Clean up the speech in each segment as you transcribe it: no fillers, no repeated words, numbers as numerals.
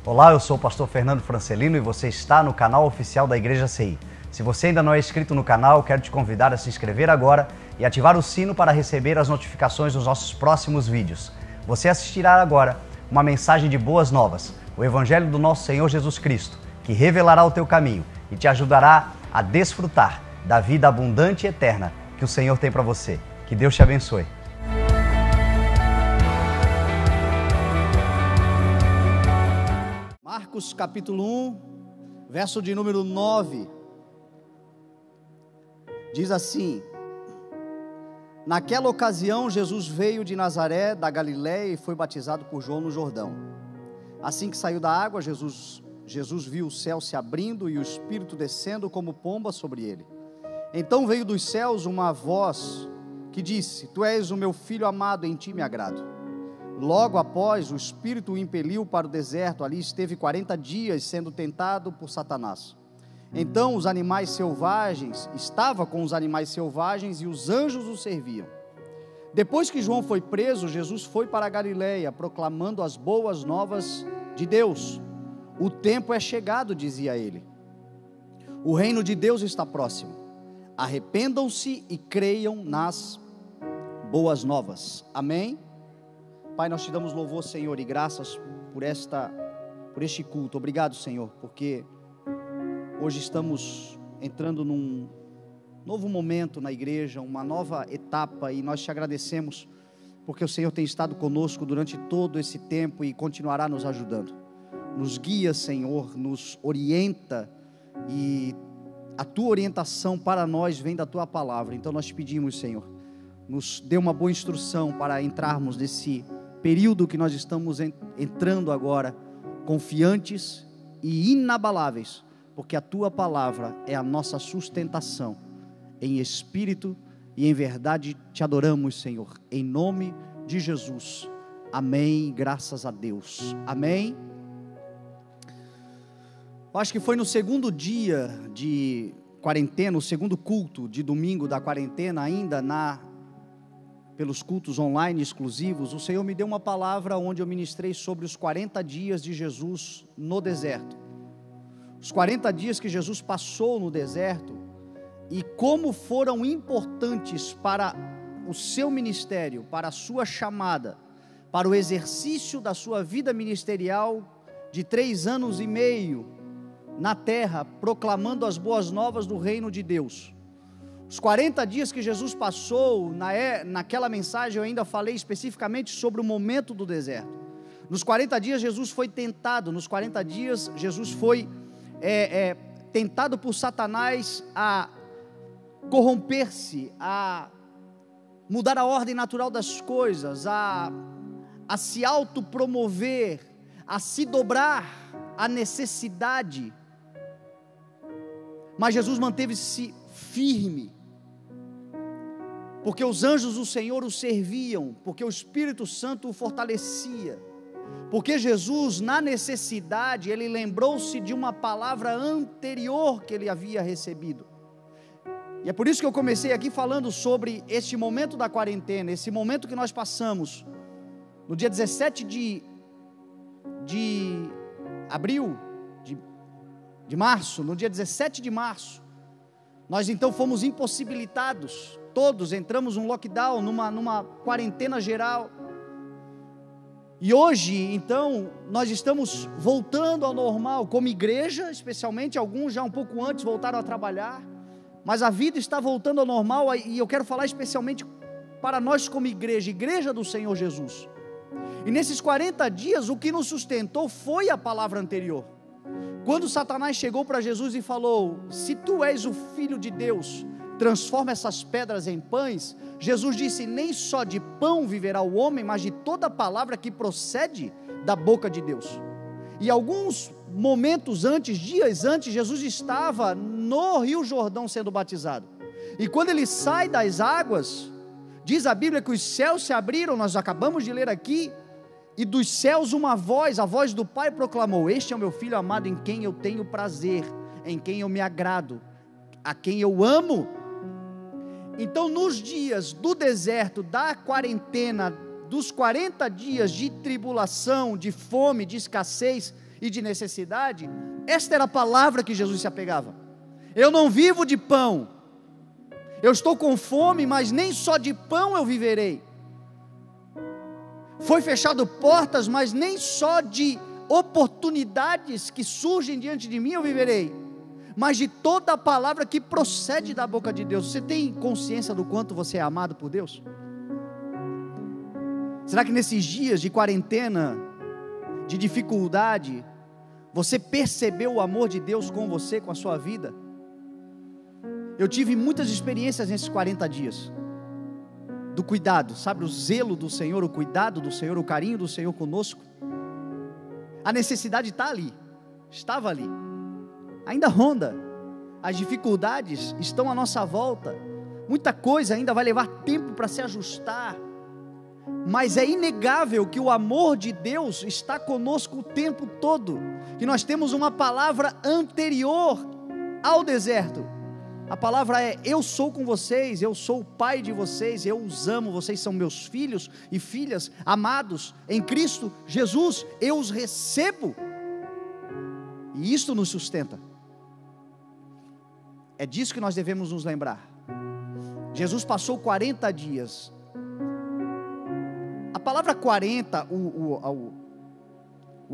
Olá, eu sou o pastor Fernando Francelino e você está no canal oficial da Igreja CI. Se você ainda não é inscrito no canal, eu quero te convidar a se inscrever agora e ativar o sino para receber as notificações dos nossos próximos vídeos. Você assistirá agora uma mensagem de boas novas, o Evangelho do nosso Senhor Jesus Cristo, que revelará o teu caminho e te ajudará a desfrutar da vida abundante e eterna que o Senhor tem para você. Que Deus te abençoe. Marcos capítulo 1, verso de número 9, diz assim: naquela ocasião Jesus veio de Nazaré da Galiléia e foi batizado por João no Jordão. Assim que saiu da água, Jesus viu o céu se abrindo e o Espírito descendo como pomba sobre ele. Então veio dos céus uma voz que disse: Tu és o meu filho amado, em ti me agrado. Logo após, o Espírito o impeliu para o deserto. Ali esteve 40 dias sendo tentado por Satanás. Então estava com os animais selvagens e os anjos o serviam. Depois que João foi preso, Jesus foi para a Galiléia, proclamando as boas novas de Deus. O tempo é chegado, dizia ele. O reino de Deus está próximo. Arrependam-se e creiam nas boas novas. Amém? Pai, nós te damos louvor, Senhor, e graças por este culto. Obrigado, Senhor, porque hoje estamos entrando num novo momento na igreja, uma nova etapa, e nós te agradecemos, porque o Senhor tem estado conosco durante todo esse tempo e continuará nos ajudando. Nos guia, Senhor, nos orienta, e a tua orientação para nós vem da tua palavra. Então nós te pedimos, Senhor, nos dê uma boa instrução para entrarmos nesse período que nós estamos entrando agora, confiantes e inabaláveis, porque a tua palavra é a nossa sustentação. Em espírito e em verdade te adoramos, Senhor, em nome de Jesus. Amém, graças a Deus. Amém. Eu acho que foi no segundo dia de quarentena, o segundo culto de domingo da quarentena, ainda pelos cultos online exclusivos, o Senhor me deu uma palavra onde eu ministrei sobre os 40 dias de Jesus no deserto. Os 40 dias que Jesus passou no deserto e como foram importantes para o seu ministério, para a sua chamada, para o exercício da sua vida ministerial de 3 anos e meio na terra, proclamando as boas novas do reino de Deus. Os 40 dias que Jesus passou, naquela mensagem eu ainda falei especificamente sobre o momento do deserto. Nos 40 dias Jesus foi tentado, nos 40 dias Jesus foi tentado por Satanás a corromper-se, a mudar a ordem natural das coisas, a se autopromover, a se dobrar à necessidade. Mas Jesus manteve-se firme, porque os anjos do Senhor o serviam, porque o Espírito Santo o fortalecia, porque Jesus, na necessidade, ele lembrou-se de uma palavra anterior que ele havia recebido. E é por isso que eu comecei aqui falando sobre este momento da quarentena, esse momento que nós passamos no dia 17 de abril, de março, no dia 17 de março, nós então fomos impossibilitados, todos entramos num lockdown, numa quarentena geral, e hoje então nós estamos voltando ao normal, como igreja, especialmente alguns já um pouco antes voltaram a trabalhar, mas a vida está voltando ao normal, e eu quero falar especialmente para nós como igreja do Senhor Jesus, e nesses 40 dias o que nos sustentou foi a palavra anterior. Quando Satanás chegou para Jesus e falou: se tu és o Filho de Deus, transforma essas pedras em pães, Jesus disse: nem só de pão viverá o homem, mas de toda palavra que procede da boca de Deus. E alguns momentos antes, dias antes, Jesus estava no Rio Jordão sendo batizado, e quando ele sai das águas, diz a Bíblia que os céus se abriram, nós acabamos de ler aqui, e dos céus uma voz, a voz do Pai proclamou: este é o meu Filho amado, em quem eu tenho prazer, em quem eu me agrado, a quem eu amo. Então nos dias do deserto, da quarentena, dos 40 dias de tribulação, de fome, de escassez e de necessidade, esta era a palavra que Jesus se apegava. Eu não vivo de pão, eu estou com fome, mas nem só de pão eu viverei. Foi fechado portas, mas nem só de oportunidades que surgem diante de mim eu viverei, mas de toda a palavra que procede da boca de Deus. Você tem consciência do quanto você é amado por Deus? Será que nesses dias de quarentena, de dificuldade, você percebeu o amor de Deus com você, com a sua vida? Eu tive muitas experiências nesses 40 dias, do cuidado, sabe, o zelo do Senhor, o cuidado do Senhor, o carinho do Senhor conosco. A necessidade está ali, estava ali, ainda ronda, as dificuldades estão à nossa volta, muita coisa ainda vai levar tempo para se ajustar, mas é inegável que o amor de Deus está conosco o tempo todo, que nós temos uma palavra anterior ao deserto. A palavra é: eu sou com vocês, eu sou o pai de vocês, eu os amo, vocês são meus filhos e filhas amados em Cristo Jesus, eu os recebo, e isto nos sustenta. É disso que nós devemos nos lembrar. Jesus passou 40 dias, a palavra 40, o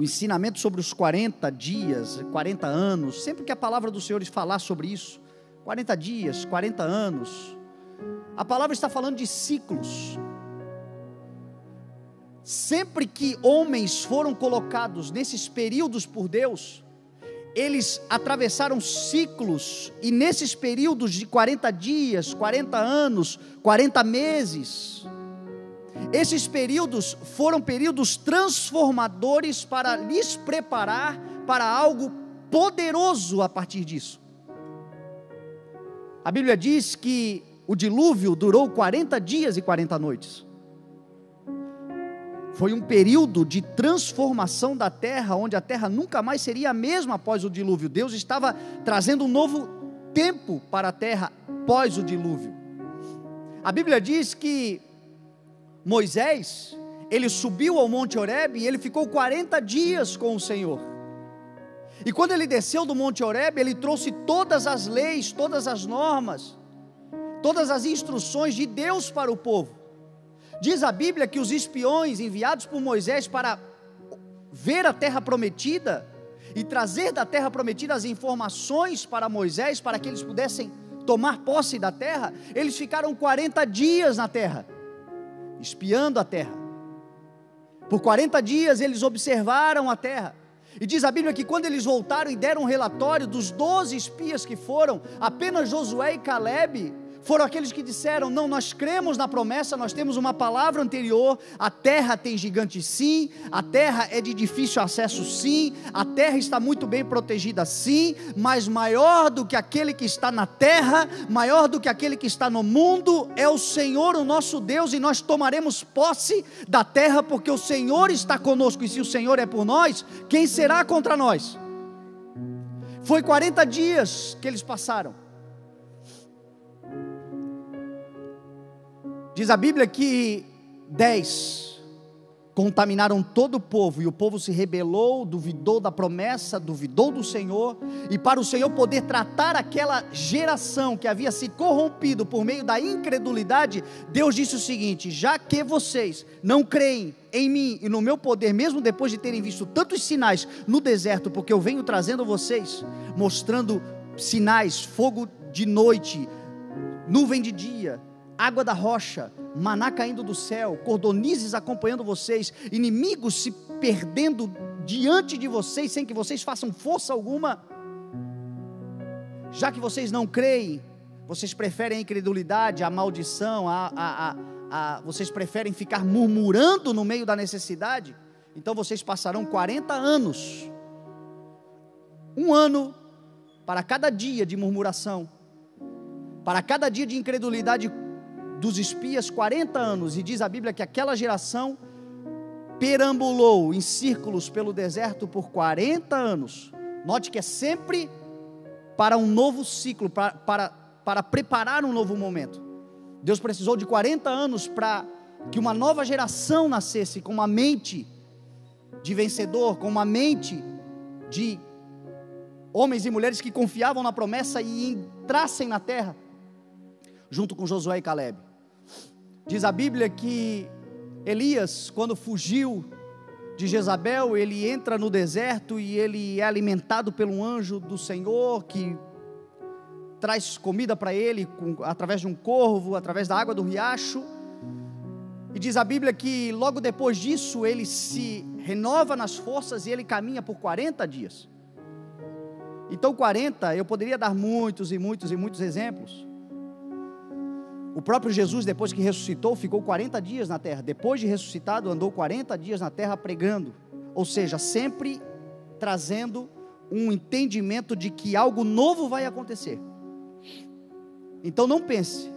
ensinamento sobre os 40 dias, 40 anos, sempre que a palavra do Senhor falar sobre isso, 40 dias, 40 anos, a palavra está falando de ciclos. Sempre que homens foram colocados nesses períodos por Deus, eles atravessaram ciclos, e nesses períodos de 40 dias, 40 anos, 40 meses, esses períodos foram períodos transformadores para lhes preparar para algo poderoso a partir disso. A Bíblia diz que o dilúvio durou 40 dias e 40 noites. Foi um período de transformação da terra, onde a terra nunca mais seria a mesma após o dilúvio. Deus estava trazendo um novo tempo para a terra após o dilúvio. A Bíblia diz que Moisés, ele subiu ao Monte Horebe e ele ficou 40 dias com o Senhor. E quando ele desceu do Monte Horebe, ele trouxe todas as leis, todas as normas, todas as instruções de Deus para o povo. Diz a Bíblia que os espiões enviados por Moisés para ver a terra prometida e trazer da terra prometida as informações para Moisés, para que eles pudessem tomar posse da terra, eles ficaram 40 dias na terra, espiando a terra. Por 40 dias eles observaram a terra. E diz a Bíblia que quando eles voltaram e deram um relatório dos 12 espias que foram, apenas Josué e Calebe foram aqueles que disseram: não, nós cremos na promessa, nós temos uma palavra anterior, a terra tem gigantes sim, a terra é de difícil acesso sim, a terra está muito bem protegida sim, mas maior do que aquele que está na terra, maior do que aquele que está no mundo, é o Senhor o nosso Deus, e nós tomaremos posse da terra, porque o Senhor está conosco, e se o Senhor é por nós, quem será contra nós? Foi 40 dias que eles passaram. Diz a Bíblia que 10 contaminaram todo o povo, e o povo se rebelou, duvidou da promessa, duvidou do Senhor, e para o Senhor poder tratar aquela geração que havia se corrompido por meio da incredulidade, Deus disse o seguinte: já que vocês não creem em mim e no meu poder, mesmo depois de terem visto tantos sinais no deserto, porque eu venho trazendo vocês, mostrando sinais, fogo de noite, nuvem de dia, água da rocha, maná caindo do céu, cordonizes acompanhando vocês, inimigos se perdendo diante de vocês, sem que vocês façam força alguma. Já que vocês não creem, vocês preferem a incredulidade, a maldição, vocês preferem ficar murmurando no meio da necessidade, então vocês passarão 40 anos, um ano para cada dia de murmuração, para cada dia de incredulidade dos espias, 40 anos, e diz a Bíblia que aquela geração perambulou em círculos pelo deserto por 40 anos, note que é sempre para um novo ciclo, para preparar um novo momento. Deus precisou de 40 anos para que uma nova geração nascesse com uma mente de vencedor, com uma mente de homens e mulheres que confiavam na promessa e entrassem na terra, junto com Josué e Calebe. Diz a Bíblia que Elias, quando fugiu de Jezabel, ele entra no deserto e ele é alimentado pelo anjo do Senhor, que traz comida para ele, através de um corvo, através da água do riacho. E diz a Bíblia que logo depois disso, ele se renova nas forças e ele caminha por 40 dias. Então 40, eu poderia dar muitos e muitos e muitos exemplos. O próprio Jesus, depois que ressuscitou, ficou 40 dias na terra. Depois de ressuscitado, andou 40 dias na terra pregando. Ou seja, sempre trazendo um entendimento de que algo novo vai acontecer. Então não pense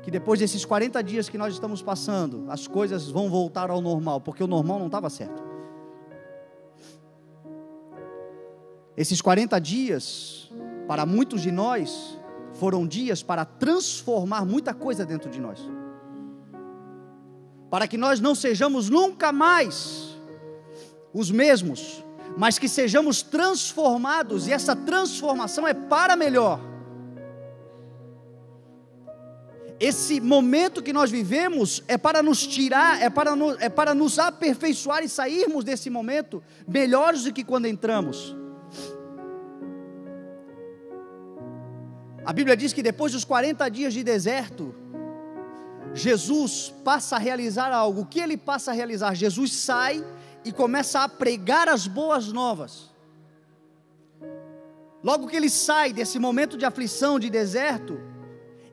que depois desses 40 dias que nós estamos passando, as coisas vão voltar ao normal, porque o normal não estava certo. Esses 40 dias, para muitos de nós, foram dias para transformar muita coisa dentro de nós, para que nós não sejamos nunca mais os mesmos, mas que sejamos transformados, e essa transformação é para melhor. Esse momento que nós vivemos é para nos tirar, é para nos aperfeiçoar e sairmos desse momento melhores do que quando entramos. A Bíblia diz que depois dos 40 dias de deserto, Jesus passa a realizar algo. O que ele passa a realizar? Jesus sai e começa a pregar as boas novas. Logo que ele sai desse momento de aflição, de deserto,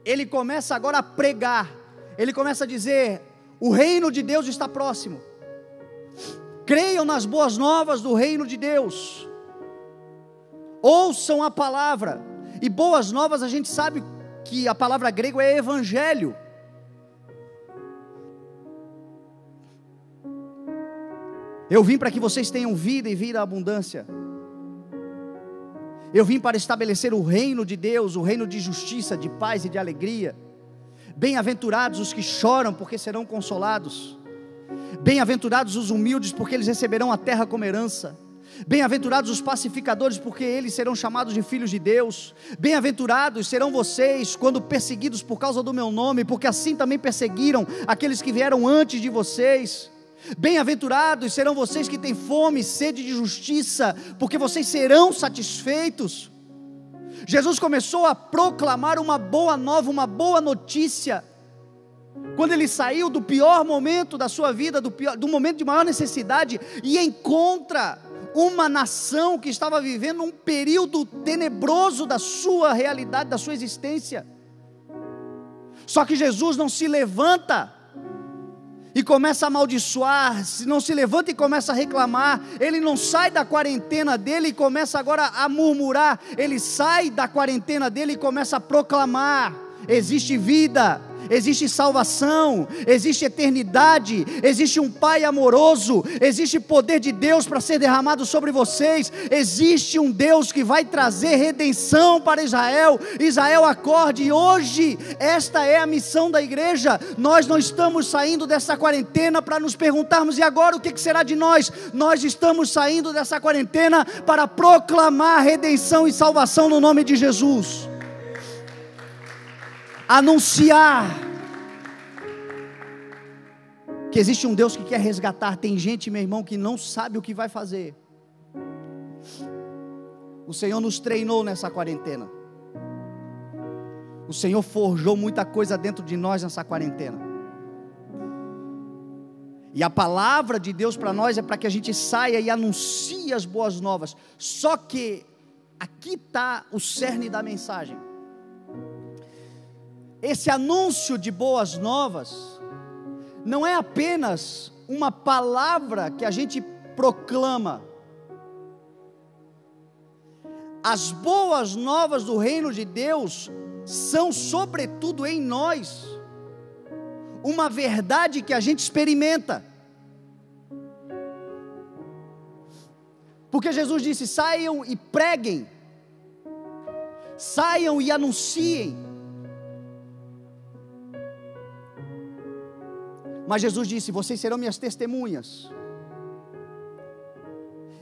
ele começa agora a pregar. Ele começa a dizer: o reino de Deus está próximo. Creiam nas boas novas do reino de Deus. Ouçam a palavra. E boas novas, a gente sabe que a palavra grega é evangelho. Eu vim para que vocês tenham vida e vida em abundância. Eu vim para estabelecer o reino de Deus, o reino de justiça, de paz e de alegria. Bem-aventurados os que choram, porque serão consolados. Bem-aventurados os humildes, porque eles receberão a terra como herança. Bem-aventurados os pacificadores, porque eles serão chamados de filhos de Deus. Bem-aventurados serão vocês quando perseguidos por causa do meu nome, porque assim também perseguiram aqueles que vieram antes de vocês. Bem-aventurados serão vocês que têm fome e sede de justiça, porque vocês serão satisfeitos. Jesus começou a proclamar uma boa nova, uma boa notícia, quando ele saiu do pior momento da sua vida, do momento de maior necessidade, e encontra uma nação que estava vivendo um período tenebroso da sua realidade, da sua existência. Só que Jesus não se levanta e começa a amaldiçoar, não se levanta e começa a reclamar. Ele não sai da quarentena dele e começa agora a murmurar. Ele sai da quarentena dele e começa a proclamar: existe vida, existe salvação, existe eternidade, existe um Pai amoroso, existe poder de Deus para ser derramado sobre vocês, existe um Deus que vai trazer redenção para Israel. Israel, acorde. E hoje esta é a missão da igreja. Nós não estamos saindo dessa quarentena para nos perguntarmos: e agora o que será de nós? Nós estamos saindo dessa quarentena para proclamar redenção e salvação no nome de Jesus. Anunciar que existe um Deus que quer resgatar. Tem gente, meu irmão, que não sabe o que vai fazer. O Senhor nos treinou nessa quarentena. O Senhor forjou muita coisa dentro de nós nessa quarentena. E a palavra de Deus para nós é para que a gente saia e anuncie as boas novas. Só que aqui está o cerne da mensagem. Esse anúncio de boas novas não é apenas uma palavra que a gente proclama. As boas novas do reino de Deus são, sobretudo em nós, uma verdade que a gente experimenta. Porque Jesus disse: saiam e preguem, saiam e anunciem. Mas Jesus disse: vocês serão minhas testemunhas.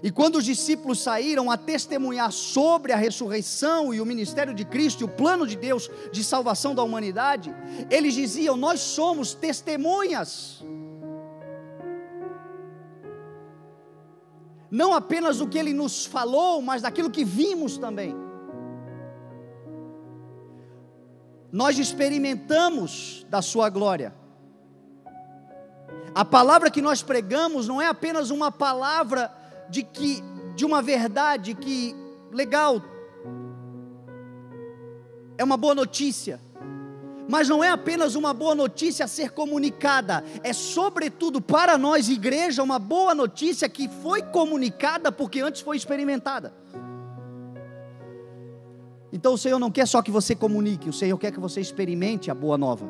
E quando os discípulos saíram a testemunhar sobre a ressurreição e o ministério de Cristo e o plano de Deus de salvação da humanidade, eles diziam: nós somos testemunhas. Não apenas do que Ele nos falou, mas daquilo que vimos também. Nós experimentamos da sua glória. A palavra que nós pregamos não é apenas uma palavra de uma verdade que, legal, é uma boa notícia, mas não é apenas uma boa notícia a ser comunicada, é sobretudo para nós, igreja, uma boa notícia que foi comunicada porque antes foi experimentada. Então o Senhor não quer só que você comunique, o Senhor quer que você experimente a boa nova.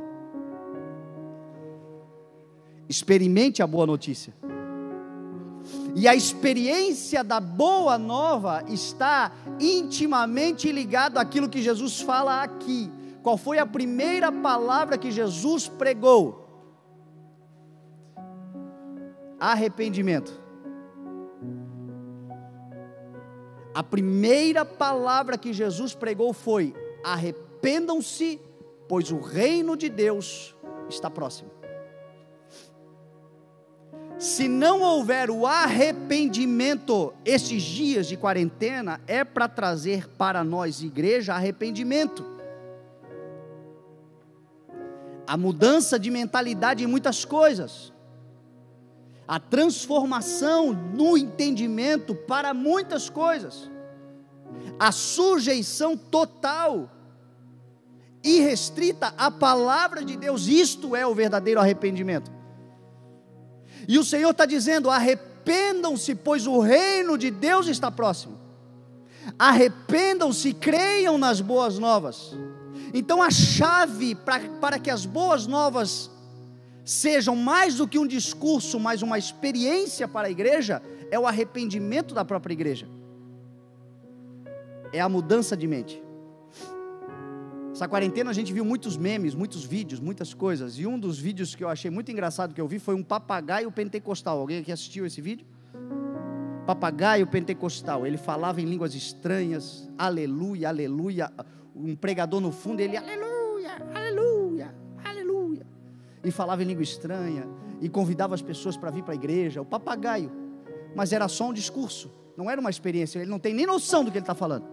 Experimente a boa notícia. E a experiência da boa nova está intimamente ligada àquilo que Jesus fala aqui. Qual foi a primeira palavra que Jesus pregou? Arrependimento. A primeira palavra que Jesus pregou foi: arrependam-se, pois o reino de Deus está próximo. Se não houver o arrependimento, esses dias de quarentena é para trazer para nós, igreja, arrependimento. A mudança de mentalidade em muitas coisas. A transformação no entendimento para muitas coisas. A sujeição total, irrestrita à palavra de Deus. Isto é o verdadeiro arrependimento. E o Senhor está dizendo: arrependam-se, pois o reino de Deus está próximo. Arrependam-se, creiam nas boas novas. Então a chave para que as boas novas sejam mais do que um discurso, mas uma experiência para a igreja, é o arrependimento da própria igreja. É a mudança de mente. Essa quarentena a gente viu muitos memes, muitos vídeos, muitas coisas. E um dos vídeos que eu achei muito engraçado que eu vi foi um papagaio pentecostal. Alguém aqui assistiu esse vídeo? Papagaio pentecostal. Ele falava em línguas estranhas. Aleluia, aleluia. Um pregador no fundo, ele: aleluia, aleluia, aleluia. E falava em língua estranha. E convidava as pessoas para vir para a igreja. O papagaio. Mas era só um discurso. Não era uma experiência. Ele não tem nem noção do que ele está falando.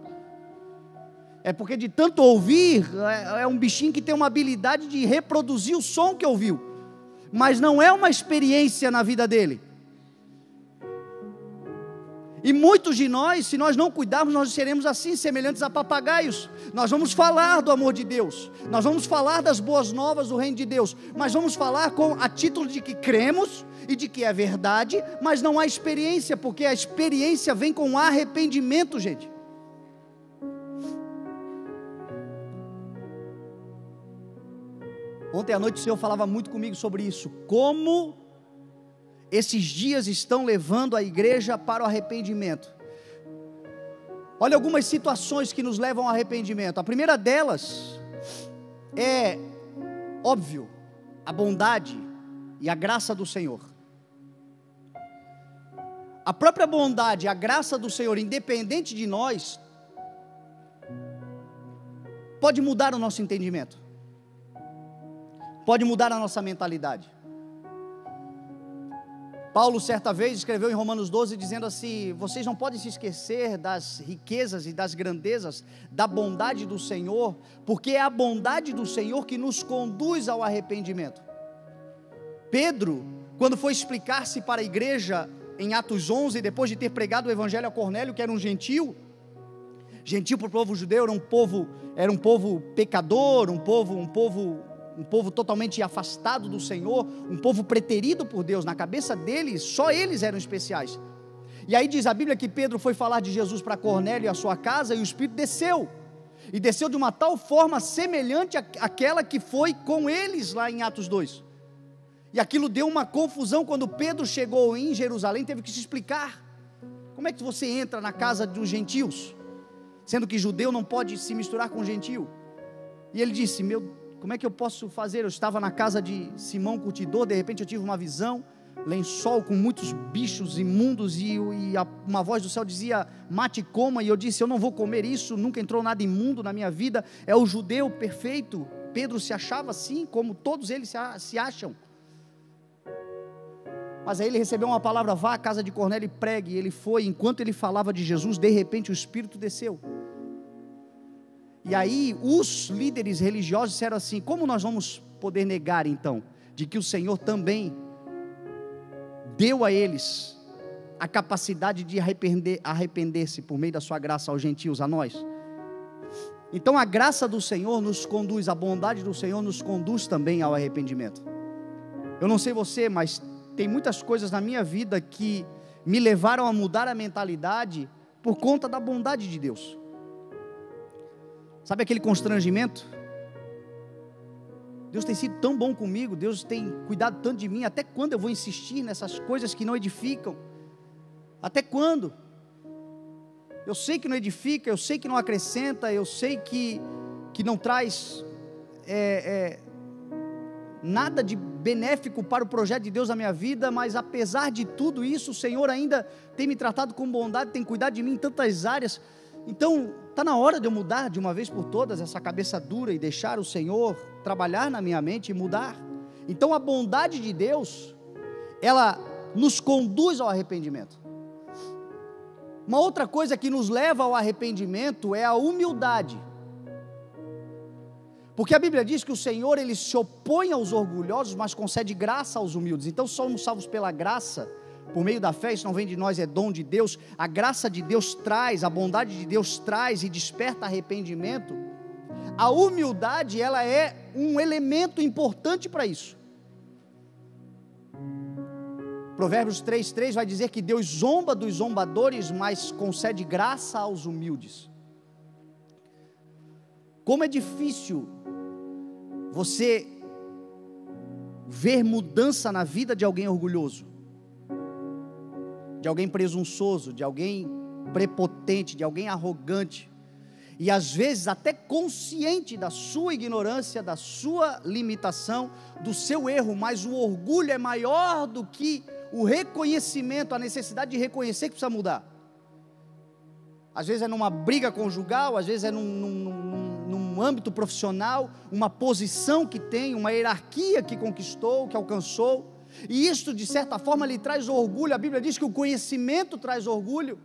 É porque de tanto ouvir, é um bichinho que tem uma habilidade de reproduzir o som que ouviu, mas não é uma experiência na vida dele. E muitos de nós, se nós não cuidarmos, nós seremos assim, semelhantes a papagaios. Nós vamos falar do amor de Deus, nós vamos falar das boas novas do reino de Deus, mas vamos falar a título de que cremos e de que é verdade, mas não há experiência, porque a experiência vem com arrependimento, gente. Ontem à noite o Senhor falava muito comigo sobre isso, como esses dias estão levando a igreja para o arrependimento. Olha algumas situações que nos levam ao arrependimento. A primeira delas é, óbvio, a bondade e a graça do Senhor. A própria bondade e a graça do Senhor, independente de nós, pode mudar o nosso entendimento. Pode mudar a nossa mentalidade. Paulo certa vez escreveu em Romanos 12 dizendo assim: vocês não podem se esquecer das riquezas e das grandezas da bondade do Senhor, porque é a bondade do Senhor que nos conduz ao arrependimento. Pedro, quando foi explicar-se para a igreja em Atos 11, depois de ter pregado o evangelho a Cornélio, que era um gentil para o povo judeu, era um povo pecador, um povo totalmente afastado do Senhor, um povo preterido por Deus. Na cabeça deles, só eles eram especiais. E aí diz a Bíblia que Pedro foi falar de Jesus para Cornélio e a sua casa, e o Espírito desceu, e desceu de uma tal forma semelhante àquela que foi com eles lá em Atos 2, e aquilo deu uma confusão. Quando Pedro chegou em Jerusalém, teve que se explicar: como é que você entra na casa dos gentios, sendo que judeu não pode se misturar com gentio? E ele disse: como é que eu posso fazer? Eu estava na casa de Simão curtidor, de repente eu tive uma visão, lençol com muitos bichos imundos e uma voz do céu dizia: mate e coma, e eu disse: eu não vou comer isso, nunca entrou nada imundo na minha vida, é o judeu perfeito. Pedro se achava assim, como todos eles se acham. Mas aí ele recebeu uma palavra: vá à casa de Cornélio e pregue. E ele foi, enquanto ele falava de Jesus, de repente o Espírito desceu. E aí os líderes religiosos disseram assim: como nós vamos poder negar então, de que o Senhor também deu a eles a capacidade de arrepender-se por meio da sua graça aos gentios, a nós? Então a graça do Senhor nos conduz, a bondade do Senhor nos conduz também ao arrependimento. Eu não sei você, mas tem muitas coisas na minha vida que me levaram a mudar a mentalidade por conta da bondade de Deus. Sabe aquele constrangimento? Deus tem sido tão bom comigo, Deus tem cuidado tanto de mim, até quando eu vou insistir nessas coisas que não edificam? Até quando? Eu sei que não edifica, eu sei que não acrescenta, eu sei que não traz nada de benéfico para o projeto de Deus na minha vida, mas apesar de tudo isso, o Senhor ainda tem me tratado com bondade, tem cuidado de mim em tantas áreas. Então está na hora de eu mudar de uma vez por todas essa cabeça dura e deixar o Senhor trabalhar na minha mente e mudar. Então a bondade de Deus, ela nos conduz ao arrependimento. Uma outra coisa que nos leva ao arrependimento é a humildade. Porque a Bíblia diz que o Senhor, Ele se opõe aos orgulhosos, mas concede graça aos humildes. Então somos salvos pela graça, por meio da fé. Isso não vem de nós, é dom de Deus. A graça de Deus traz, a bondade de Deus traz e desperta arrependimento. A humildade, ela é um elemento importante para isso. Provérbios 3:3 vai dizer que Deus zomba dos zombadores, mas concede graça aos humildes. Como é difícil você ver mudança na vida de alguém orgulhoso, de alguém presunçoso, de alguém prepotente, de alguém arrogante, e às vezes até consciente da sua ignorância, da sua limitação, do seu erro, mas o orgulho é maior do que o reconhecimento, a necessidade de reconhecer que precisa mudar. Às vezes é numa briga conjugal, às vezes é num âmbito profissional, uma posição que tem, uma hierarquia que conquistou, que alcançou, e isto de certa forma lhe traz orgulho. A Bíblia diz que o conhecimento traz orgulho.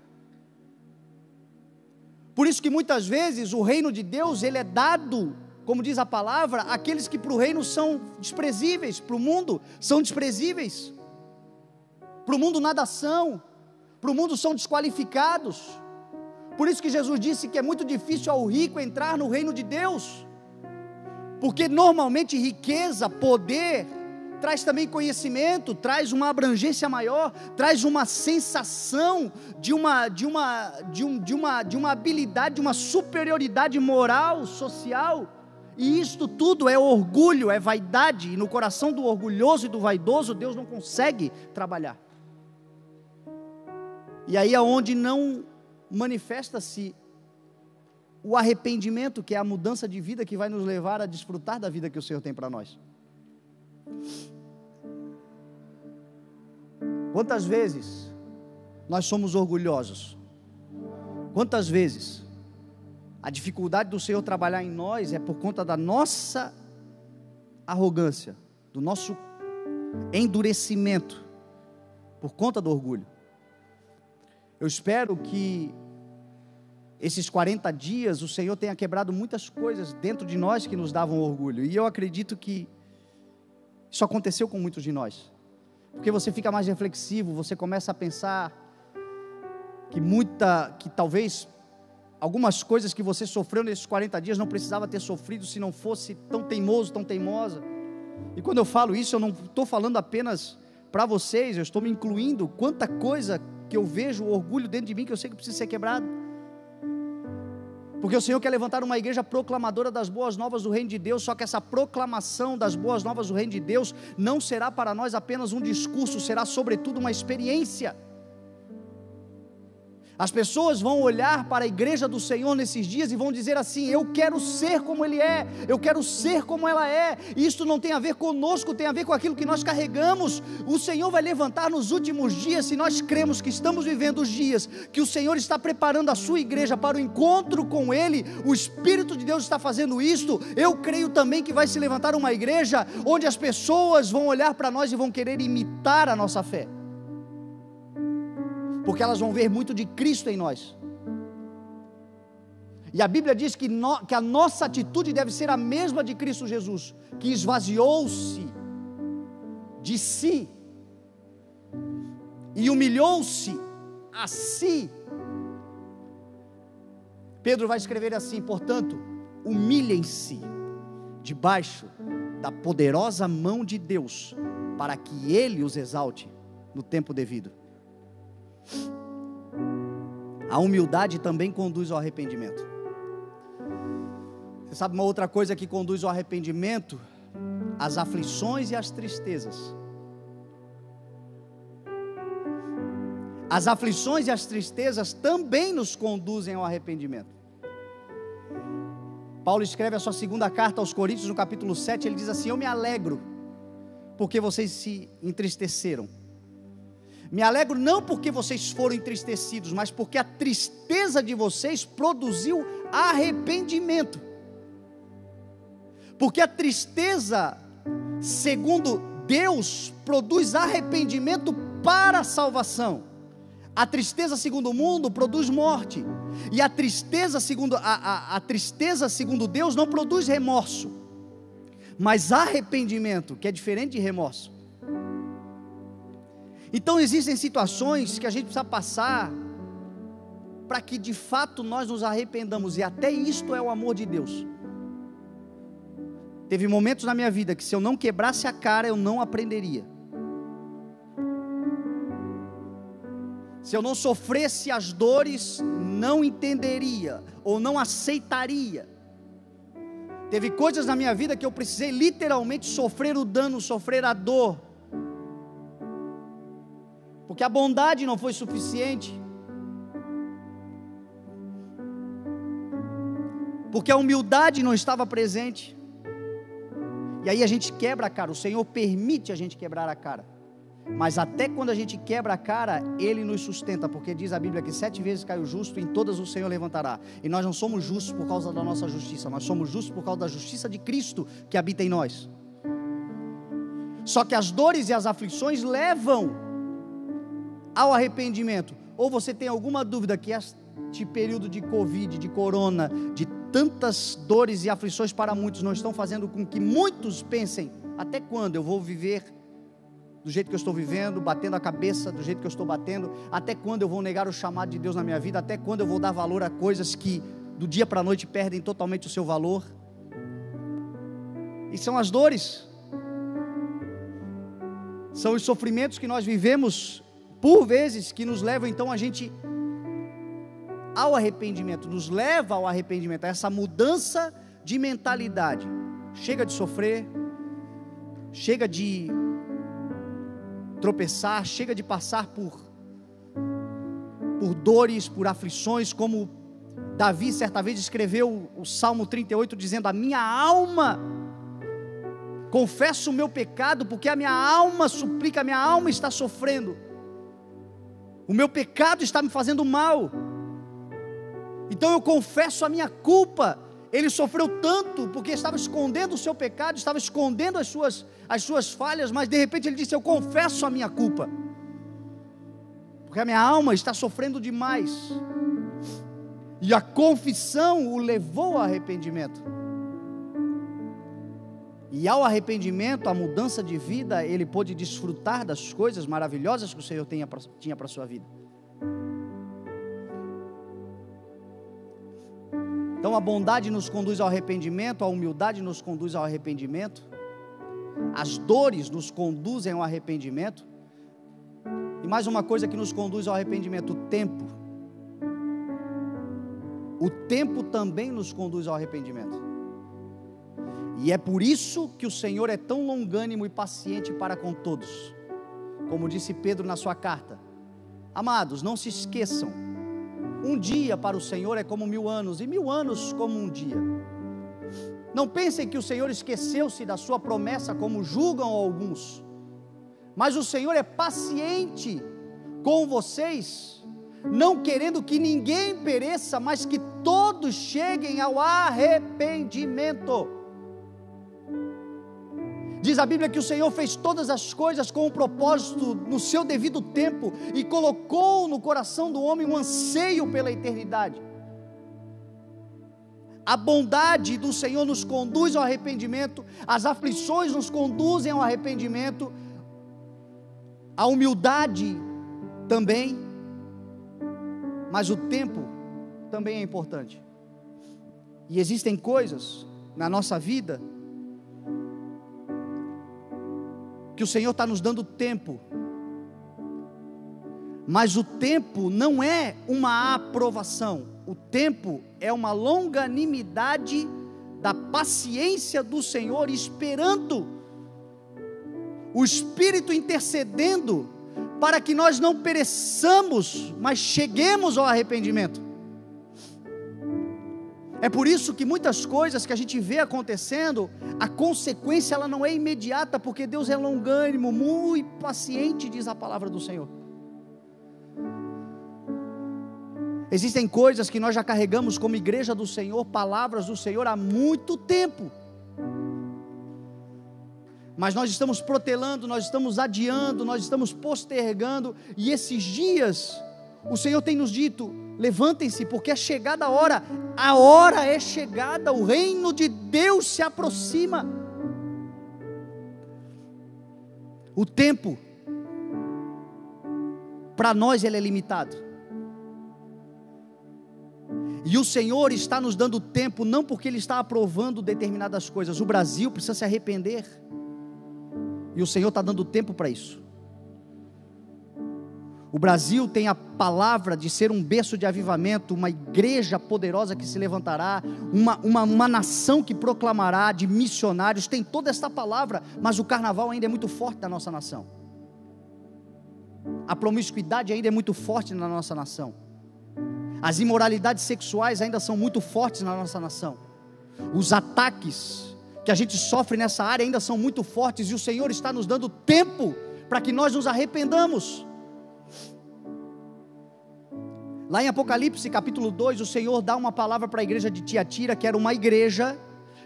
Por isso que muitas vezes o reino de Deus, ele é dado, como diz a palavra, àqueles que para o reino são desprezíveis, para o mundo são desprezíveis, para o mundo nada são, para o mundo são desqualificados. Por isso que Jesus disse que é muito difícil ao rico entrar no reino de Deus, porque normalmente riqueza, poder, traz também conhecimento, traz uma abrangência maior, traz uma sensação de uma habilidade, de uma superioridade moral, social, e isto tudo é orgulho, é vaidade, e no coração do orgulhoso e do vaidoso, Deus não consegue trabalhar. E aí é onde não manifesta-se o arrependimento, que é a mudança de vida que vai nos levar a desfrutar da vida que o Senhor tem para nós. Quantas vezes nós somos orgulhosos? Quantas vezes a dificuldade do Senhor trabalhar em nós é por conta da nossa arrogância, do nosso endurecimento, por conta do orgulho. Eu espero que esses 40 dias o Senhor tenha quebrado muitas coisas dentro de nós que nos davam orgulho, e eu acredito que isso aconteceu com muitos de nós, porque você fica mais reflexivo, você começa a pensar que talvez algumas coisas que você sofreu nesses 40 dias não precisava ter sofrido se não fosse tão teimoso, tão teimosa. E quando eu falo isso, eu não estou falando apenas para vocês, eu estou me incluindo. Quanta coisa que eu vejo o orgulho dentro de mim, que eu sei que precisa ser quebrado, porque o Senhor quer levantar uma igreja proclamadora das boas novas do reino de Deus. Só que essa proclamação das boas novas do reino de Deus não será para nós apenas um discurso, será sobretudo uma experiência. As pessoas vão olhar para a igreja do Senhor nesses dias e vão dizer assim: eu quero ser como Ele é, eu quero ser como ela é. Isso não tem a ver conosco, tem a ver com aquilo que nós carregamos. O Senhor vai levantar nos últimos dias, se nós cremos que estamos vivendo os dias, que o Senhor está preparando a sua igreja para o encontro com Ele, o Espírito de Deus está fazendo isto. Eu creio também que vai se levantar uma igreja onde as pessoas vão olhar para nós e vão querer imitar a nossa fé, porque elas vão ver muito de Cristo em nós. E a Bíblia diz que a nossa atitude deve ser a mesma de Cristo Jesus, que esvaziou-se de si e humilhou-se a si. Pedro vai escrever assim: portanto, humilhem-se debaixo da poderosa mão de Deus, para que Ele os exalte no tempo devido. A humildade também conduz ao arrependimento. Você sabe uma outra coisa que conduz ao arrependimento? As aflições e as tristezas. As aflições e as tristezas também nos conduzem ao arrependimento. Paulo escreve a sua segunda carta aos Coríntios, no capítulo 7, ele diz assim: eu me alegro porque vocês se entristeceram. Me alegro não porque vocês foram entristecidos, mas porque a tristeza de vocês produziu arrependimento. Porque a tristeza, segundo Deus, produz arrependimento para a salvação. A tristeza, segundo o mundo, produz morte. E a tristeza, segundo Deus, não produz remorso, mas arrependimento, que é diferente de remorso. Então existem situações que a gente precisa passar para que de fato nós nos arrependamos, e até isto é o amor de Deus. Teve momentos na minha vida que, se eu não quebrasse a cara, eu não aprenderia. Se eu não sofresse as dores, não entenderia ou não aceitaria. Teve coisas na minha vida que eu precisei literalmente sofrer o dano, sofrer a dor, porque a bondade não foi suficiente, porque a humildade não estava presente. E aí a gente quebra a cara. O Senhor permite a gente quebrar a cara, mas até quando a gente quebra a cara, Ele nos sustenta, porque diz a Bíblia que 7 vezes cai o justo, em todas o Senhor levantará. E nós não somos justos por causa da nossa justiça, nós somos justos por causa da justiça de Cristo que habita em nós. Só que as dores e as aflições levam ao arrependimento. Ou você tem alguma dúvida que este período de Covid, de corona, de tantas dores e aflições para muitos, não estão fazendo com que muitos pensem: até quando eu vou viver do jeito que eu estou vivendo, batendo a cabeça do jeito que eu estou batendo? Até quando eu vou negar o chamado de Deus na minha vida? Até quando eu vou dar valor a coisas que do dia para a noite perdem totalmente o seu valor? E são as dores, são os sofrimentos que nós vivemos por vezes, que nos levam então a gente ao arrependimento, nos leva ao arrependimento, a essa mudança de mentalidade. Chega de sofrer, chega de tropeçar, chega de passar por dores, por aflições, como Davi certa vez escreveu o Salmo 38, dizendo: a minha alma confessa o meu pecado, porque a minha alma suplica, a minha alma está sofrendo, o meu pecado está me fazendo mal, então eu confesso a minha culpa. Ele sofreu tanto porque estava escondendo o seu pecado, estava escondendo as suas falhas, mas de repente ele disse: eu confesso a minha culpa, porque a minha alma está sofrendo demais. E a confissão o levou ao arrependimento, e ao arrependimento, a mudança de vida, ele pôde desfrutar das coisas maravilhosas que o Senhor tinha para a sua vida. Então a bondade nos conduz ao arrependimento, a humildade nos conduz ao arrependimento, as dores nos conduzem ao arrependimento, e mais uma coisa que nos conduz ao arrependimento: o tempo. O tempo também nos conduz ao arrependimento, e é por isso que o Senhor é tão longânimo e paciente para com todos, como disse Pedro na sua carta: amados, não se esqueçam Um dia para o Senhor é como 1000 anos, e 1000 anos como um dia. Não pensem que o Senhor esqueceu-se da sua promessa, como julgam alguns, mas o Senhor é paciente com vocês, não querendo que ninguém pereça, mas que todos cheguem ao arrependimento. Diz a Bíblia que o Senhor fez todas as coisas com um propósito no seu devido tempo, e colocou no coração do homem um anseio pela eternidade. A bondade do Senhor nos conduz ao arrependimento, as aflições nos conduzem ao arrependimento, a humildade também, mas o tempo também é importante. E existem coisas na nossa vida que o Senhor está nos dando tempo, mas o tempo não é uma aprovação, o tempo é uma longanimidade da paciência do Senhor, esperando, o Espírito intercedendo, para que nós não pereçamos, mas cheguemos ao arrependimento. É por isso que muitas coisas que a gente vê acontecendo, a consequência ela não é imediata, porque Deus é longânimo, muito paciente, diz a palavra do Senhor. Existem coisas que nós já carregamos como igreja do Senhor, palavras do Senhor há muito tempo, mas nós estamos protelando, nós estamos adiando, nós estamos postergando, e esses dias o Senhor tem nos dito: levantem-se, porque é chegada a hora é chegada, o reino de Deus se aproxima. O tempo, para nós ele é limitado, e o Senhor está nos dando tempo, não porque Ele está aprovando determinadas coisas. O Brasil precisa se arrepender, e o Senhor está dando tempo para isso. O Brasil tem a palavra de ser um berço de avivamento, uma igreja poderosa que se levantará, uma nação que proclamará, de missionários, tem toda esta palavra, mas o carnaval ainda é muito forte na nossa nação, a promiscuidade ainda é muito forte na nossa nação, as imoralidades sexuais ainda são muito fortes na nossa nação, os ataques que a gente sofre nessa área ainda são muito fortes, e o Senhor está nos dando tempo para que nós nos arrependamos. Lá em Apocalipse capítulo 2, o Senhor dá uma palavra para a igreja de Tiatira, que era uma igreja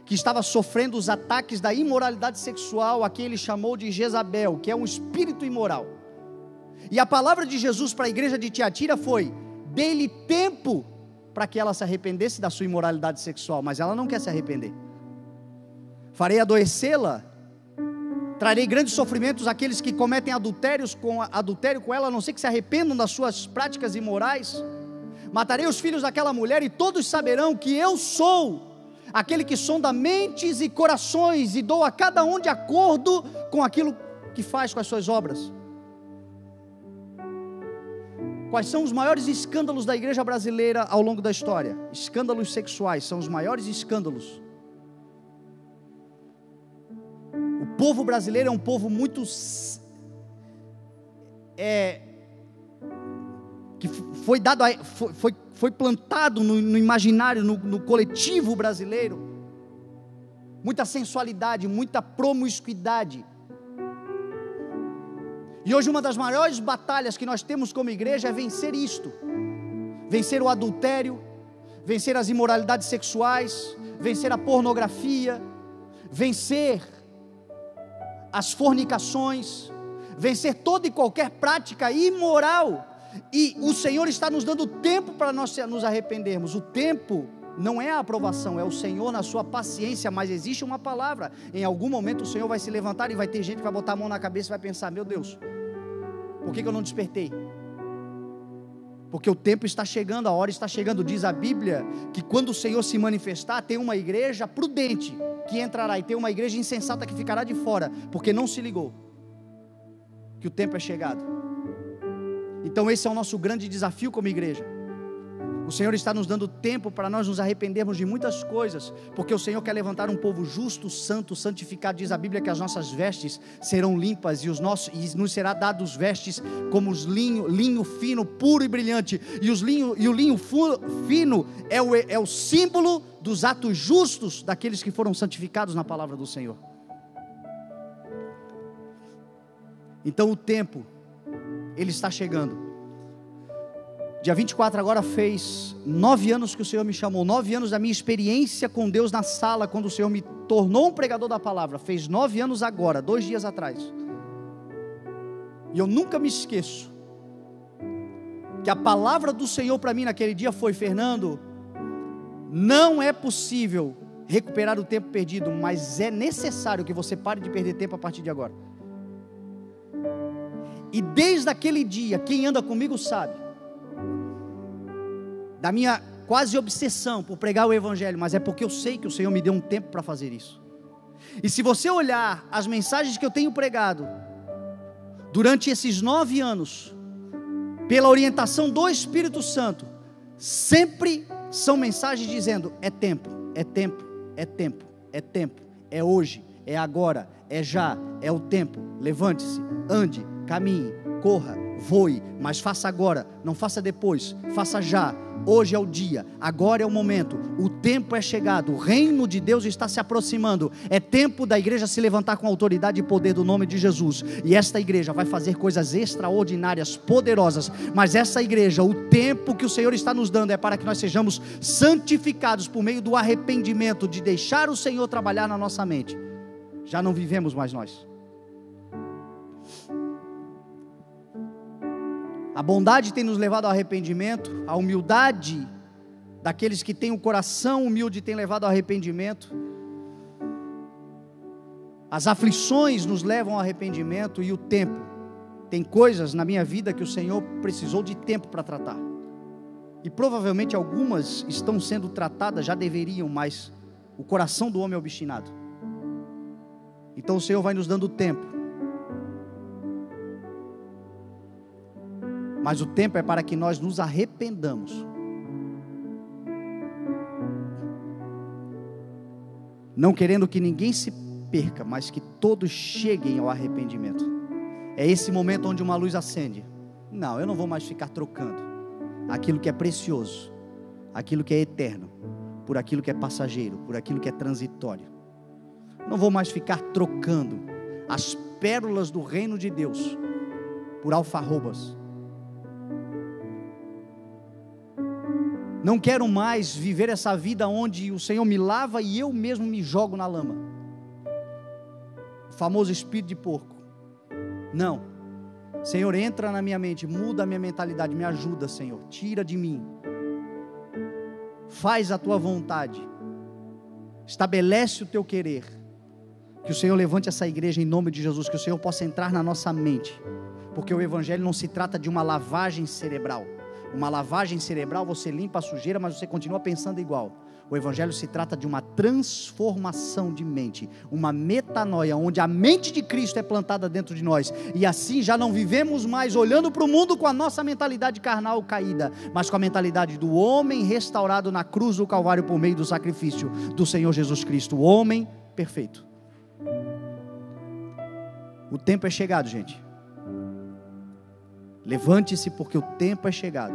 que estava sofrendo os ataques da imoralidade sexual, a quem ele chamou de Jezabel, que é um espírito imoral. E a palavra de Jesus para a igreja de Tiatira foi: dê-lhe tempo para que ela se arrependesse da sua imoralidade sexual, mas ela não quer se arrepender. Farei adoecê-la, trarei grandes sofrimentos àqueles que cometem adultério com ela, a não ser que se arrependam das suas práticas imorais. Matarei os filhos daquela mulher, e todos saberão que eu sou aquele que sonda mentes e corações, e dou a cada um de acordo com aquilo que faz com as suas obras. Quais são os maiores escândalos da igreja brasileira ao longo da história? Escândalos sexuais são os maiores escândalos. O povo brasileiro é um povo muito que foi plantado no imaginário, no coletivo brasileiro, muita sensualidade, muita promiscuidade. E hoje uma das maiores batalhas que nós temos como igreja é vencer isto, vencer o adultério, vencer as imoralidades sexuais, vencer a pornografia, vencer as fornicações, vencer toda e qualquer prática imoral. E o Senhor está nos dando tempo para nós nos arrependermos. O tempo não é a aprovação, é o Senhor na sua paciência, mas existe uma palavra. Em algum momento o Senhor vai se levantar, e vai ter gente que vai botar a mão na cabeça e vai pensar: meu Deus, por que eu não despertei? Porque o tempo está chegando, a hora está chegando. Diz a Bíblia que quando o Senhor se manifestar, tem uma igreja prudente que entrará, e tem uma igreja insensata que ficará de fora, porque não se ligou que o tempo é chegado. Então esse é o nosso grande desafio como igreja. O Senhor está nos dando tempo para nós nos arrependermos de muitas coisas, porque o Senhor quer levantar um povo justo, santo, santificado. Diz a Bíblia que as nossas vestes serão limpas e nos será dados vestes como os linho fino, puro e brilhante. E o linho fino é o símbolo dos atos justos daqueles que foram santificados na palavra do Senhor. Então o tempo, ele está chegando. Dia 24 agora fez 9 anos que o Senhor me chamou, 9 anos da minha experiência com Deus na sala, quando o Senhor me tornou um pregador da palavra, fez 9 anos agora, 2 dias atrás. E eu nunca me esqueço, que a palavra do Senhor para mim naquele dia foi: Fernando, não é possível recuperar o tempo perdido, mas é necessário que você pare de perder tempo a partir de agora. E desde aquele dia, quem anda comigo sabe da minha quase obsessão por pregar o Evangelho, mas é porque eu sei que o Senhor me deu um tempo para fazer isso. E se você olhar as mensagens que eu tenho pregado durante esses 9 anos, pela orientação do Espírito Santo, sempre são mensagens dizendo: é tempo, é tempo, é tempo, é tempo, é hoje, é agora, é já, é o tempo. Levante-se, ande, caminhe, corra, voe, mas faça agora, não faça depois, faça já. Hoje é o dia, agora é o momento, o tempo é chegado, o reino de Deus está se aproximando. É tempo da igreja se levantar com autoridade e poder do nome de Jesus. E esta igreja vai fazer coisas extraordinárias, poderosas. Mas essa igreja, o tempo que o Senhor está nos dando é para que nós sejamos santificados por meio do arrependimento, de deixar o Senhor trabalhar na nossa mente. Já não vivemos mais nós. A bondade tem nos levado ao arrependimento, a humildade daqueles que têm o coração humilde tem levado ao arrependimento, as aflições nos levam ao arrependimento, e o tempo. Tem coisas na minha vida que o Senhor precisou de tempo para tratar, e provavelmente algumas estão sendo tratadas, já deveriam, mas o coração do homem é obstinado. Então o Senhor vai nos dando tempo. Mas o tempo é para que nós nos arrependamos. Não querendo que ninguém se perca, mas que todos cheguem ao arrependimento. É esse momento onde uma luz acende. Não, eu não vou mais ficar trocando aquilo que é precioso, aquilo que é eterno, por aquilo que é passageiro, por aquilo que é transitório. Não vou mais ficar trocando as pérolas do reino de Deus por alfarrobas. Não quero mais viver essa vida onde o Senhor me lava e eu mesmo me jogo na lama. O famoso espírito de porco. Não. Senhor, entra na minha mente, muda a minha mentalidade, me ajuda, Senhor. Tira de mim. Faz a tua vontade. Estabelece o teu querer. Que o Senhor levante essa igreja em nome de Jesus, que o Senhor possa entrar na nossa mente. Porque o Evangelho não se trata de uma lavagem cerebral. Uma lavagem cerebral, você limpa a sujeira, mas você continua pensando igual. O Evangelho se trata de uma transformação de mente, uma metanoia, onde a mente de Cristo é plantada dentro de nós, e assim já não vivemos mais olhando para o mundo com a nossa mentalidade carnal caída, mas com a mentalidade do homem restaurado na cruz do Calvário por meio do sacrifício do Senhor Jesus Cristo, o homem perfeito. O tempo é chegado, gente. Levante-se, porque o tempo é chegado.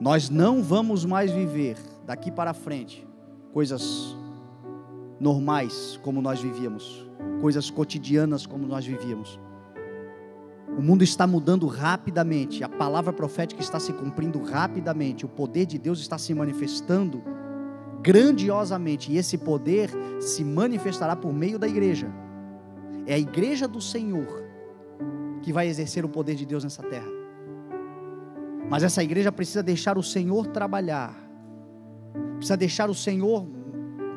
Nós não vamos mais viver daqui para frente coisas normais como nós vivíamos, coisas cotidianas como nós vivíamos. O mundo está mudando rapidamente, a palavra profética está se cumprindo rapidamente, o poder de Deus está se manifestando grandiosamente, e esse poder se manifestará por meio da igreja. É a igreja do Senhor que vai exercer o poder de Deus nessa terra. Mas essa igreja precisa deixar o Senhor trabalhar, precisa deixar o Senhor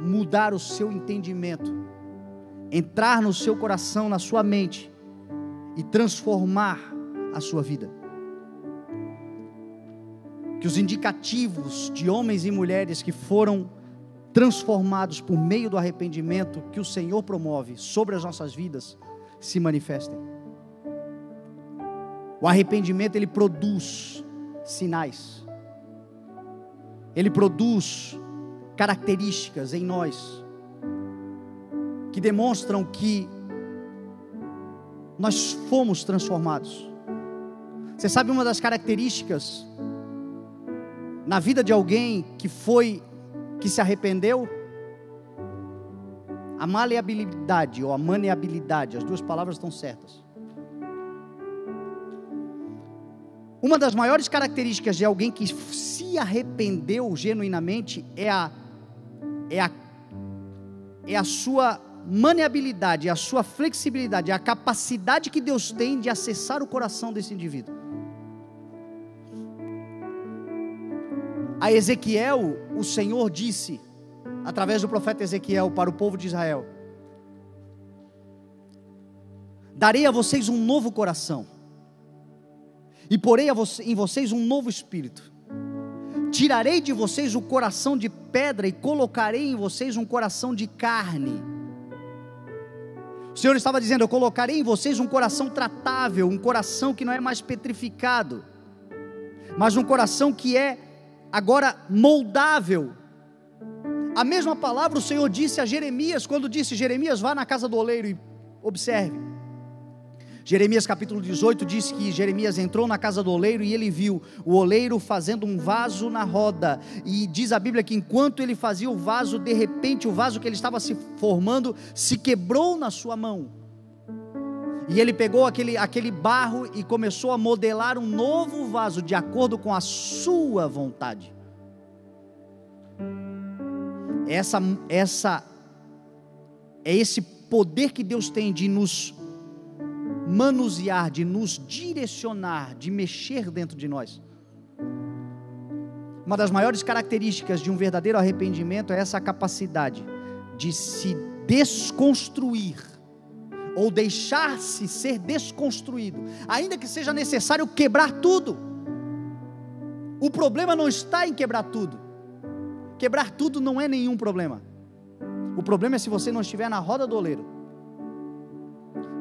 mudar o seu entendimento, entrar no seu coração, na sua mente e transformar a sua vida. Que os indicativos de homens e mulheres que foram transformados por meio do arrependimento que o Senhor promove sobre as nossas vidas se manifestem. O arrependimento, ele produz sinais. Ele produz características em nós que demonstram que nós fomos transformados. Você sabe uma das características na vida de alguém que se arrependeu? A maleabilidade ou a maneabilidade, as duas palavras estão certas. Uma das maiores características de alguém que se arrependeu genuinamente é a sua maneabilidade, a sua flexibilidade, a capacidade que Deus tem de acessar o coração desse indivíduo. A Ezequiel, o Senhor disse, através do profeta Ezequiel, para o povo de Israel: darei a vocês um novo coração, e porei em vocês um novo espírito. Tirarei de vocês o coração de pedra e colocarei em vocês um coração de carne. O Senhor estava dizendo: eu colocarei em vocês um coração tratável, um coração que não é mais petrificado, mas um coração que é agora moldável. A mesma palavra o Senhor disse a Jeremias, quando disse: Jeremias, vá na casa do oleiro e observe. Jeremias capítulo 18 diz que Jeremias entrou na casa do oleiro e ele viu o oleiro fazendo um vaso na roda, e diz a Bíblia que enquanto ele fazia o vaso, de repente o vaso que ele estava se formando se quebrou na sua mão, e ele pegou aquele barro e começou a modelar um novo vaso de acordo com a sua vontade. É esse poder que Deus tem de nos manusear, de nos direcionar, de mexer dentro de nós. Uma das maiores características de um verdadeiro arrependimento é essa capacidade de se desconstruir, ou deixar-se ser desconstruído, ainda que seja necessário quebrar tudo. O problema não está em quebrar tudo. Quebrar tudo não é nenhum problema. O problema é se você não estiver na roda do oleiro.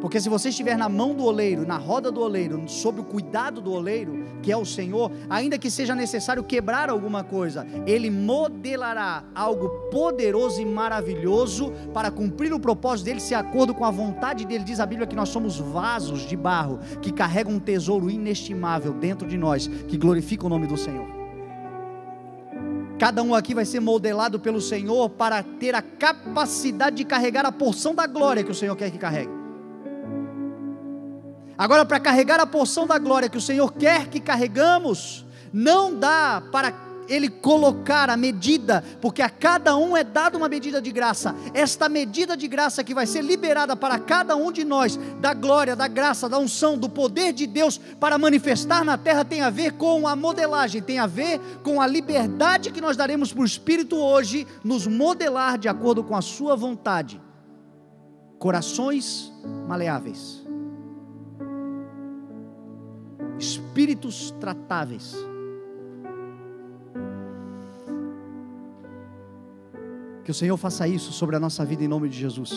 Porque se você estiver na mão do oleiro, na roda do oleiro, sob o cuidado do oleiro, que é o Senhor, ainda que seja necessário quebrar alguma coisa, Ele modelará algo poderoso e maravilhoso para cumprir o propósito dEle, de acordo com a vontade dEle. Diz a Bíblia que nós somos vasos de barro, que carregam um tesouro inestimável dentro de nós, que glorifica o nome do Senhor. Cada um aqui vai ser modelado pelo Senhor para ter a capacidade de carregar a porção da glória que o Senhor quer que carregue. Agora, para carregar a porção da glória que o Senhor quer que carregamos, não dá para Ele colocar a medida, porque a cada um é dada uma medida de graça. Esta medida de graça que vai ser liberada para cada um de nós, da glória, da graça, da unção, do poder de Deus para manifestar na terra, tem a ver com a modelagem, tem a ver com a liberdade que nós daremos para o Espírito hoje, nos modelar de acordo com a sua vontade. Corações maleáveis, espíritos tratáveis. Que o Senhor faça isso sobre a nossa vida em nome de Jesus.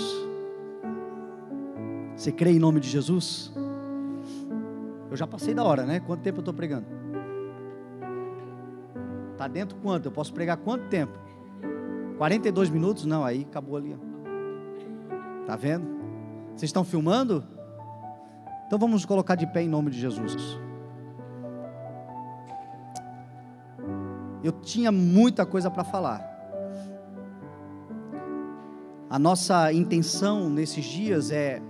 Você crê em nome de Jesus? Eu já passei da hora, né? Quanto tempo eu estou pregando? Está dentro quanto? Eu posso pregar quanto tempo? 42 minutos? Não, aí acabou ali. Está vendo? Vocês estão filmando? Então vamos nos colocar de pé em nome de Jesus. Eu tinha muita coisa para falar. A nossa intenção nesses dias é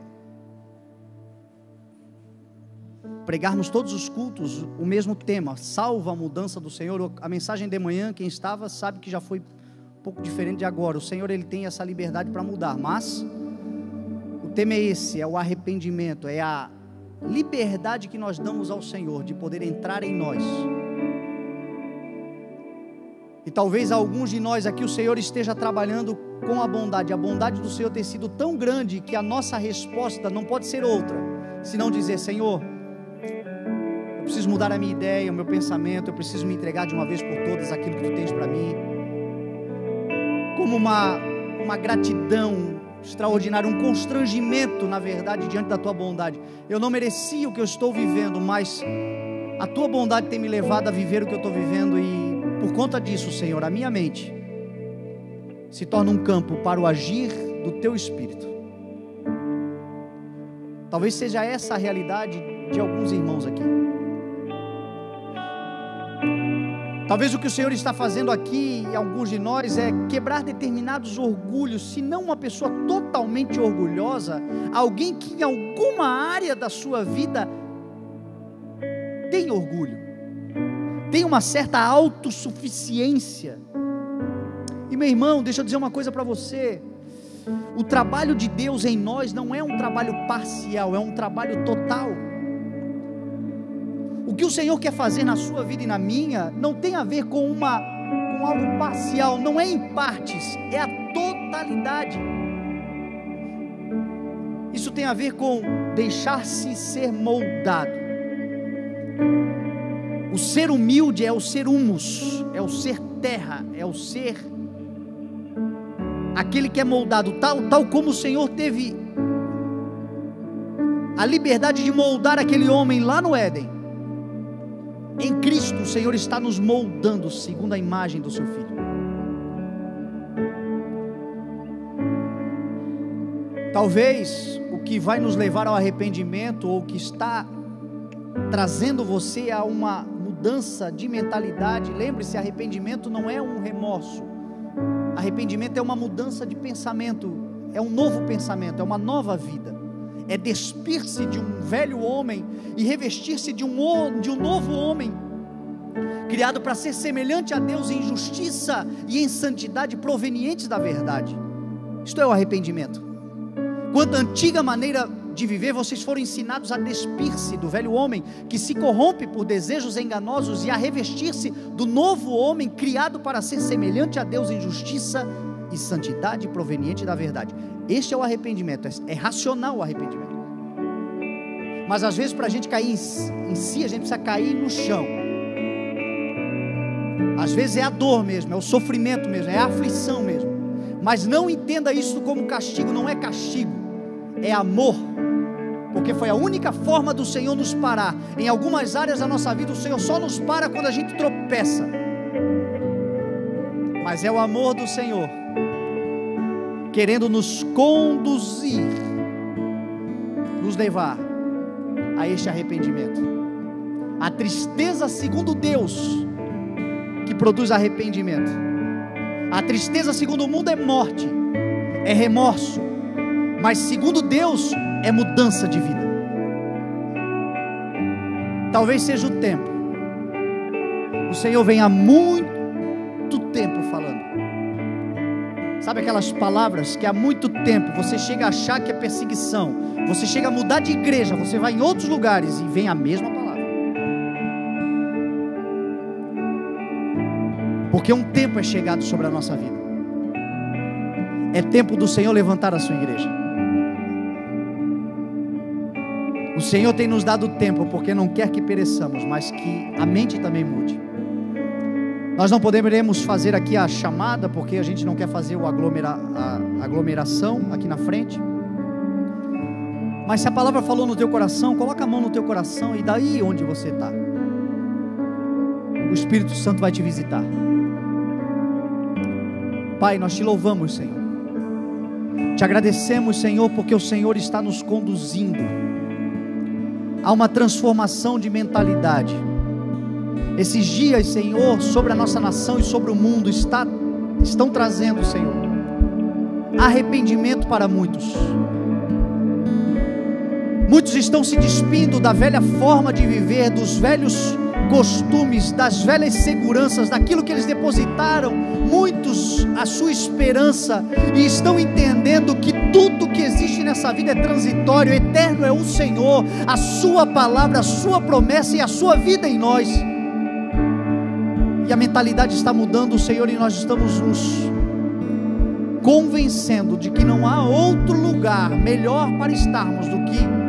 pregarmos todos os cultos o mesmo tema: salva a mudança do Senhor. A mensagem de manhã, quem estava sabe que já foi um pouco diferente de agora. O Senhor, Ele tem essa liberdade para mudar, mas o tema é esse, é o arrependimento, é a liberdade que nós damos ao Senhor de poder entrar em nós. E talvez alguns de nós aqui o Senhor esteja trabalhando com a bondade do Senhor ter sido tão grande que a nossa resposta não pode ser outra, senão dizer: Senhor, eu preciso mudar a minha ideia, o meu pensamento, eu preciso me entregar de uma vez por todas aquilo que Tu tens para mim, como uma gratidão extraordinária, um constrangimento, na verdade, diante da Tua bondade. Eu não merecia o que eu estou vivendo, mas A tua bondade tem me levado a viver o que eu estou vivendo, e por conta disso, Senhor, a minha mente se torna um campo para o agir do teu Espírito. Talvez seja essa a realidade de alguns irmãos aqui. Talvez o que o Senhor está fazendo aqui em alguns de nós é quebrar determinados orgulhos. Se não uma pessoa totalmente orgulhosa, alguém que em alguma área da sua vida tem orgulho, tem uma certa autossuficiência. E meu irmão, deixa eu dizer uma coisa para você: o trabalho de Deus em nós não é um trabalho parcial, é um trabalho total. O que o Senhor quer fazer na sua vida e na minha não tem a ver com algo parcial, não é em partes, é a totalidade. Isso tem a ver com deixar-se ser moldado. O ser humilde é o ser humus, é o ser terra, é o ser aquele que é moldado, tal como o Senhor teve a liberdade de moldar aquele homem lá no Éden. Em Cristo o Senhor está nos moldando segundo a imagem do seu Filho. Talvez o que vai nos levar ao arrependimento, ou que está trazendo você a uma mudança de mentalidade, lembre-se, arrependimento não é um remorso. Arrependimento é uma mudança de pensamento, é um novo pensamento, é uma nova vida, é despir-se de um velho homem e revestir-se de um novo homem, criado para ser semelhante a Deus em justiça e em santidade provenientes da verdade. Isto é o arrependimento. Quanto à antiga maneira de viver, vocês foram ensinados a despir-se do velho homem, que se corrompe por desejos enganosos, e a revestir-se do novo homem, criado para ser semelhante a Deus em justiça e santidade proveniente da verdade. Este é o arrependimento, é racional o arrependimento. Mas às vezes, para a gente cair em si, a gente precisa cair no chão. Às vezes é a dor mesmo, é o sofrimento mesmo, é a aflição mesmo. Mas não entenda isso como castigo, não é castigo, é amor. Porque foi a única forma do Senhor nos parar. Em algumas áreas da nossa vida o Senhor só nos para quando a gente tropeça. Mas é o amor do Senhor querendo nos conduzir, nos levar a este arrependimento. A tristeza segundo Deus que produz arrependimento. A tristeza segundo o mundo é morte, é remorso. Mas segundo Deus é mudança de vida. Talvez seja o tempo. O Senhor vem há muito tempo falando. Sabe aquelas palavras que há muito tempo você chega a achar que é perseguição, você chega a mudar de igreja, você vai em outros lugares e vem a mesma palavra. Porque um tempo é chegado sobre a nossa vida. É tempo do Senhor levantar a sua igreja. O Senhor tem nos dado tempo, porque não quer que pereçamos, mas que a mente também mude. Nós não poderemos fazer aqui a chamada, porque a gente não quer fazer a aglomeração aqui na frente. Mas se a palavra falou no teu coração, coloca a mão no teu coração, e daí onde você está, o Espírito Santo vai te visitar. Pai, nós te louvamos, Senhor. Te agradecemos, Senhor, porque o Senhor está nos conduzindo a uma transformação de mentalidade. Esses dias, Senhor, sobre a nossa nação e sobre o mundo, estão trazendo, Senhor, arrependimento para muitos. Muitos estão se despindo da velha forma de viver, dos velhos costumes, das velhas seguranças, daquilo que eles depositaram, muitos, a sua esperança, e estão entendendo que tudo que existe nessa vida é transitório, eterno é o Senhor, a sua palavra, a sua promessa e a sua vida em nós. E a mentalidade está mudando, Senhor, e nós estamos nos convencendo de que não há outro lugar melhor para estarmos do que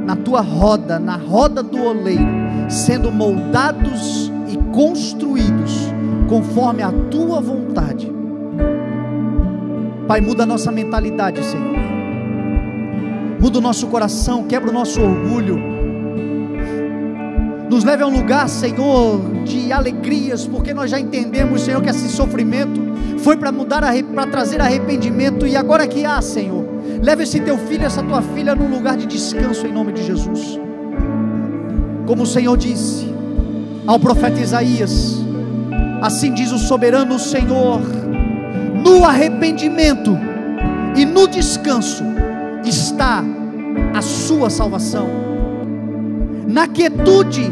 na tua roda, na roda do oleiro, sendo moldados e construídos conforme a tua vontade. Pai, muda a nossa mentalidade, Senhor. Muda o nosso coração, quebra o nosso orgulho. Nos leve a um lugar, Senhor, de alegrias, porque nós já entendemos, Senhor, que esse sofrimento foi para para trazer arrependimento, e agora que há, Senhor, leve esse teu filho, essa tua filha num lugar de descanso em nome de Jesus. Como o Senhor disse ao profeta Isaías, assim diz o soberano Senhor: no arrependimento e no descanso está a sua salvação, na quietude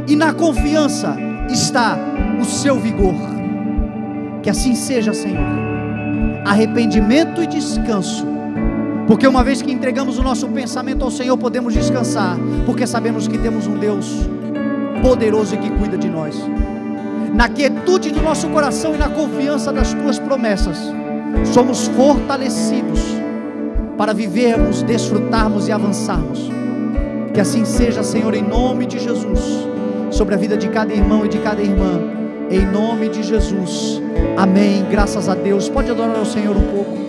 e na confiança está o seu vigor. Que assim seja, Senhor, arrependimento e descanso, porque uma vez que entregamos o nosso pensamento ao Senhor, podemos descansar, porque sabemos que temos um Deus poderoso e que cuida de nós. Na quietude do nosso coração e na confiança das tuas promessas, somos fortalecidos para vivermos, desfrutarmos e avançarmos. Que assim seja, Senhor, em nome de Jesus, sobre a vida de cada irmão e de cada irmã, em nome de Jesus, amém. Graças a Deus. Pode adorar ao Senhor um pouco.